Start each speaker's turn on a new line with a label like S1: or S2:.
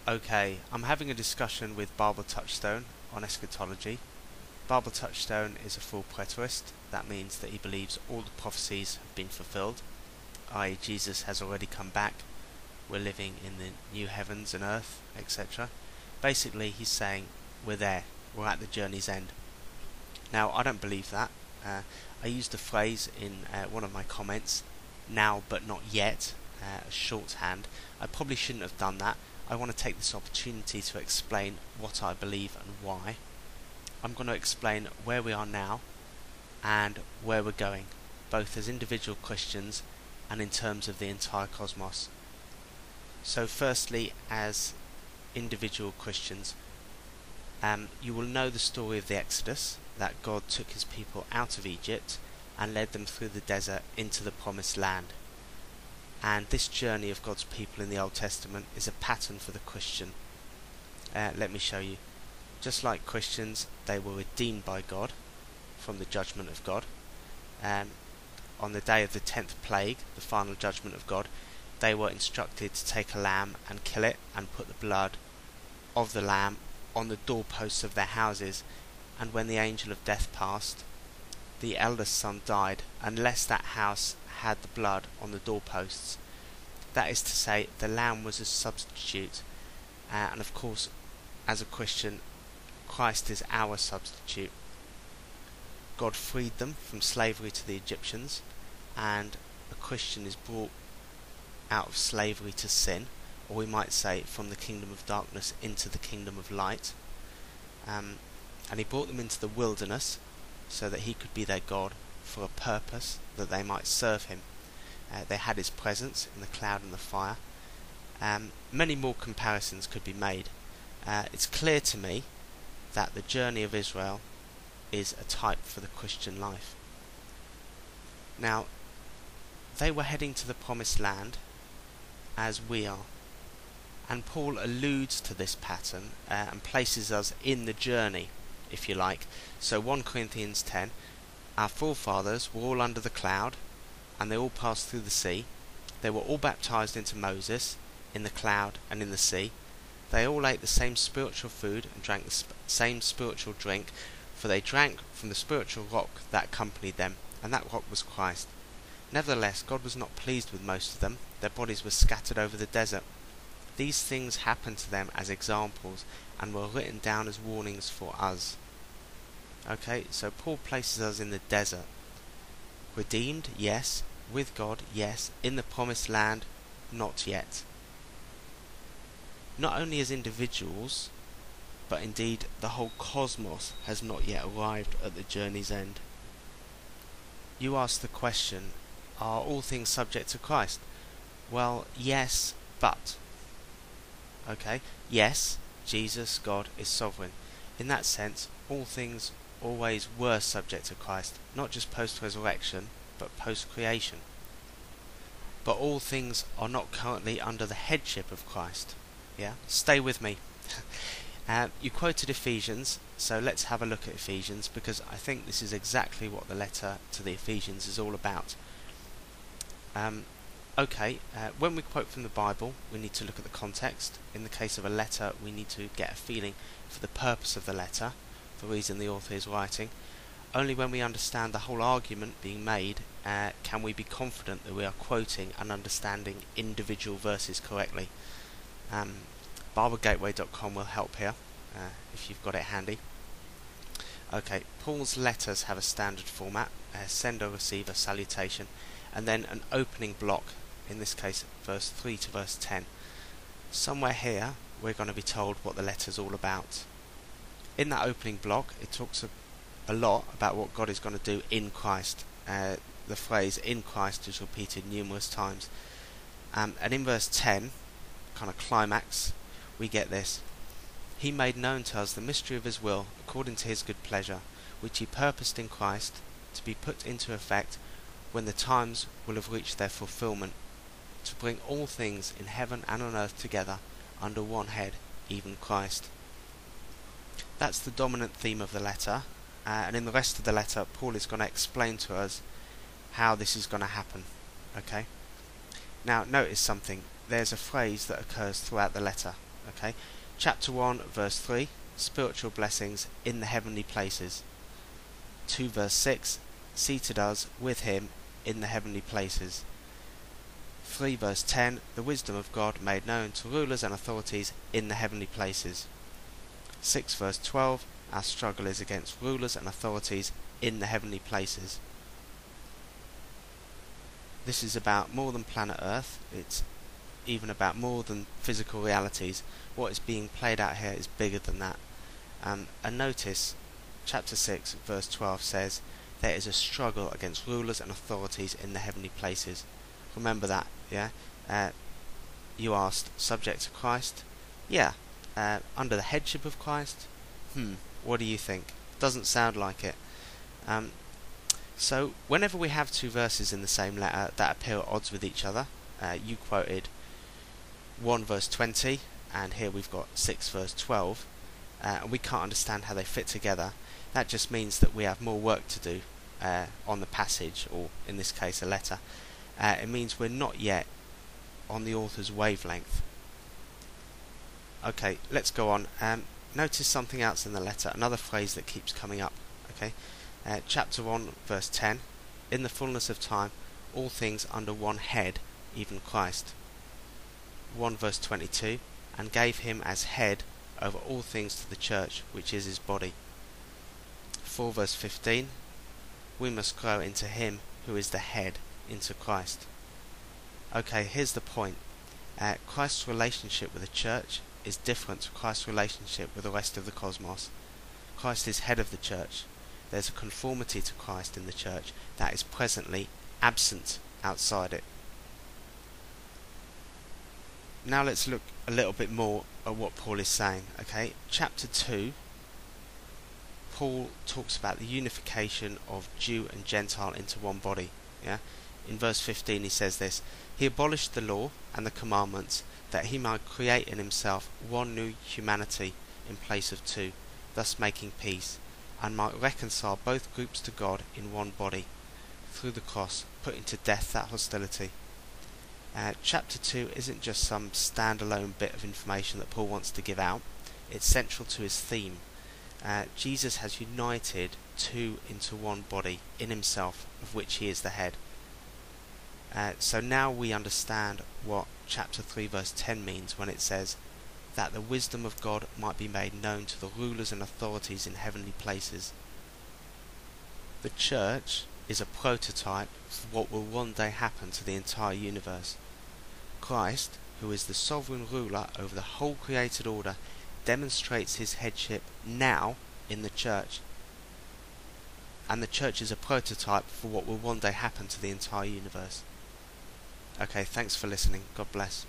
S1: Okay, I'm having a discussion with BibleTouchStone on eschatology. BibleTouchStone is a full preterist. That means that he believes all the prophecies have been fulfilled, i.e. Jesus has already come back, we're living in the new heavens and earth, etc. Basically, he's saying we're there, we're at the journey's end. Now, I don't believe that. I used a phrase in one of my comments, now but not yet, a shorthand. I probably shouldn't have done that. I want to take this opportunity to explain what I believe and why. I'm going to explain where we are now and where we're going, both as individual Christians and in terms of the entire cosmos. So firstly, as individual Christians, you will know the story of the Exodus, that God took his people out of Egypt and led them through the desert into the promised land. And this journey of God's people in the Old Testament is a pattern for the Christian. Let me show you. Just like Christians, they were redeemed by God from the judgment of God. On the day of the 10th plague, the final judgment of God, they were instructed to take a lamb and kill it and put the blood of the lamb on the doorposts of their houses. And when the angel of death passed, the eldest son died unless that house had the blood on the doorposts. That is to say, the lamb was a substitute, and of course, as a Christian, Christ is our substitute. God freed them from slavery to the Egyptians, and a Christian is brought out of slavery to sin, or we might say from the kingdom of darkness into the kingdom of light. And he brought them into the wilderness so that he could be their God for a purpose, that they might serve him. They had his presence in the cloud and the fire. Many more comparisons could be made. It's clear to me that the journey of Israel is a type for the Christian life. Now, they were heading to the promised land as we are. And Paul alludes to this pattern and places us in the journey, if you like. So 1 Corinthians 10, our forefathers were all under the cloud, and they all passed through the sea. They were all baptized into Moses in the cloud and in the sea. They all ate the same spiritual food and drank the same spiritual drink, for they drank from the spiritual rock that accompanied them, and that rock was Christ. Nevertheless, God was not pleased with most of them. Their bodies were scattered over the desert. These things happened to them as examples and were written down as warnings for us. Okay, so Paul places us in the desert. Redeemed, yes. With God, yes. In the promised land, not yet. Not only as individuals, but indeed the whole cosmos has not yet arrived at the journey's end. You ask the question, are all things subject to Christ? Well, yes, but. Okay, yes, Jesus, God, is sovereign. In that sense, all things always were subject to Christ, not just post-resurrection, but post-creation. But all things are not currently under the headship of Christ. Yeah, stay with me. You quoted Ephesians, so let's have a look at Ephesians, because I think this is exactly what the letter to the Ephesians is all about. When we quote from the Bible, we need to look at the context. In the case of a letter, we need to get a feeling for the purpose of the letter, the reason the author is writing. Only when we understand the whole argument being made can we be confident that we are quoting and understanding individual verses correctly. BibleGateway.com will help here, if you've got it handy. Okay, Paul's letters have a standard format, sender, receiver, salutation, and then an opening block, in this case verse 3 to verse 10. Somewhere here we're going to be told what the letter's all about. In that opening block it talks a lot about what God is going to do in Christ. The phrase in Christ is repeated numerous times. And in verse 10, kind of climax, we get this. He made known to us the mystery of his will, according to his good pleasure, which he purposed in Christ to be put into effect when the times will have reached their fulfillment, to bring all things in heaven and on earth together under one head, even Christ. That's the dominant theme of the letter, and in the rest of the letter Paul is going to explain to us how this is going to happen. Okay? Now notice something. There's a phrase that occurs throughout the letter. Okay, chapter 1 verse 3, spiritual blessings in the heavenly places. 2 verse 6, seated us with him in the heavenly places. 3 verse 10, the wisdom of God made known to rulers and authorities in the heavenly places. 6 verse 12, our struggle is against rulers and authorities in the heavenly places. This is about more than planet Earth. It's even about more than physical realities. What is being played out here is bigger than that. And notice, chapter 6 verse 12 says, there is a struggle against rulers and authorities in the heavenly places. Remember that, yeah? You asked, subject to Christ? Yeah. Under the headship of Christ? What do you think? Doesn't sound like it. So, whenever we have two verses in the same letter that appear at odds with each other, you quoted 1 verse 20, and here we've got 6 verse 12, and we can't understand how they fit together. That just means that we have more work to do on the passage, or in this case a letter. It means we're not yet on the author's wavelength. Okay, let's go on. Notice something else in the letter, another phrase that keeps coming up. Okay, chapter 1 verse 10, in the fullness of time all things under one head, even Christ. 1 verse 22, and gave him as head over all things to the church, which is his body. 4 verse 15, we must grow into him who is the head, into Christ. Okay, here's the point. Christ's relationship with the church is different to Christ's relationship with the rest of the cosmos. Christ is head of the church. There's a conformity to Christ in the church that is presently absent outside it. Now let's look a little bit more at what Paul is saying. Okay, chapter 2, Paul talks about the unification of Jew and Gentile into one body. Yeah, in verse 15 he says this: he abolished the law and the commandments, that he might create in himself one new humanity in place of two, thus making peace, and might reconcile both groups to God in one body, through the cross, putting to death that hostility. Chapter 2 isn't just some standalone bit of information that Paul wants to give out. It's central to his theme. Jesus has united two into one body in himself, of which he is the head. So now we understand what chapter 3 verse 10 means when it says that the wisdom of God might be made known to the rulers and authorities in heavenly places. The church is a prototype for what will one day happen to the entire universe. Christ, who is the sovereign ruler over the whole created order, demonstrates his headship now in the church. And the church is a prototype for what will one day happen to the entire universe. Okay, thanks for listening. God bless.